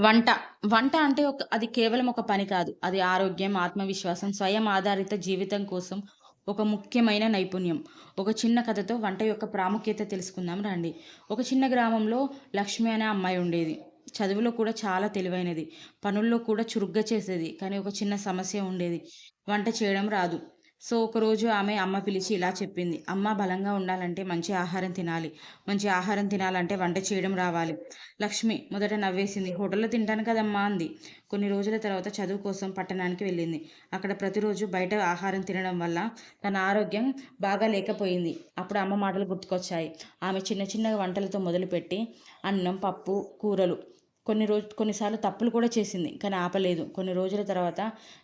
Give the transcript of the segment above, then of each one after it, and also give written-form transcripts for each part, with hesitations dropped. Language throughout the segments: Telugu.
వంట. వంట అంటే అది కేవలం ఒక పని కాదు. అది ఆరోగ్యం, ఆత్మవిశ్వాసం, స్వయం ఆధారిత జీవితం కోసం ఒక ముఖ్యమైన నైపుణ్యం. ఒక చిన్న కథతో వంట యొక్క ప్రాముఖ్యత తెలుసుకుందాం రండి. ఒక చిన్న గ్రామంలో లక్ష్మి అనే అమ్మాయి ఉండేది. చదువులో కూడా చాలా తెలివైనది. పనుల్లో కూడా చురుగ్గా చేసేది. కానీ ఒక చిన్న సమస్య ఉండేది. వంట చేయడం రాదు. సో, ఒకరోజు ఆమె అమ్మ పిలిచి ఇలా చెప్పింది. "అమ్మ, బలంగా ఉండాలంటే మంచి ఆహారం తినాలి. మంచి ఆహారం తినాలంటే వంట చేయడం రావాలి." లక్ష్మి మొదట నవ్వేసింది. "హోటల్‌లో తింటాను కదమ్మా" అంది. కొన్ని రోజుల తర్వాత చదువు కోసం పట్టణానికి వెళ్ళింది. అక్కడ ప్రతిరోజు బయట ఆహారం తినడం వల్ల తన ఆరోగ్యం బాగా లేకపోయింది. అప్పుడు అమ్మ మాటలు గుర్తుకొచ్చాయి. ఆమె చిన్న చిన్న వంటలతో మొదలుపెట్టి అన్నం, పప్పు, కూరలు కొన్నిసార్లు తప్పులు కూడా చేసింది. కానీ ఆపలేదు. కొన్ని రోజుల తర్వాత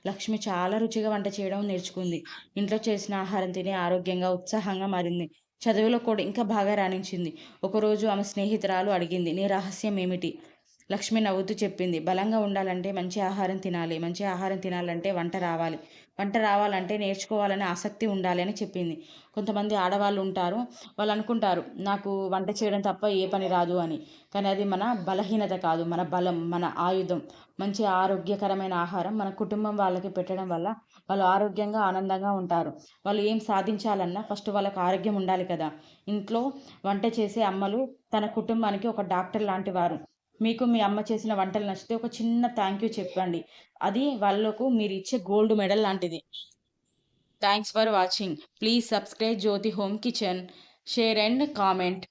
లక్ష్మి చాలా రుచిగా వంట చేయడం నేర్చుకుంది. ఇంట్లో చేసిన ఆహారం తిని ఆరోగ్యంగా, ఉత్సాహంగా మారింది. చదువులో కూడా ఇంకా బాగా రాణించింది. ఒకరోజు ఆమె స్నేహితురాలు అడిగింది, "నీ రహస్యం ఏమిటి?" లక్ష్మి నవ్వుతూ చెప్పింది, "బలంగా ఉండాలంటే మంచి ఆహారం తినాలి. మంచి ఆహారం తినాలంటే వంట రావాలి. వంట రావాలంటే నేర్చుకోవాలనే ఆసక్తి ఉండాలి" అని చెప్పింది. కొంతమంది ఆడవాళ్ళు ఉంటారు. వాళ్ళు అనుకుంటారు, "నాకు వంట చేయడం తప్ప ఏ పని రాదు" అని. కానీ అది మన బలహీనత కాదు. మన బలం, మన ఆయుధం. మంచి ఆరోగ్యకరమైన ఆహారం మన కుటుంబం వాళ్ళకి పెట్టడం వల్ల వాళ్ళు ఆరోగ్యంగా, ఆనందంగా ఉంటారు. వాళ్ళు ఏం సాధించాలన్నా ఫస్ట్ వాళ్ళకి ఆరోగ్యం ఉండాలి కదా! ఇంట్లో వంట చేసే అమ్మలు తన కుటుంబానికి ఒక డాక్టర్ లాంటి వారు. మీకు మీ అమ్మ చేసిన వంటలు నచ్చితే ఒక చిన్న థ్యాంక్ యూ చెప్పండి. అది వాళ్ళకు మీరిచ్చే గోల్డ్ మెడల్ లాంటిది. Thanks for watching. Please subscribe Jyothi home kitchen. Share and comment.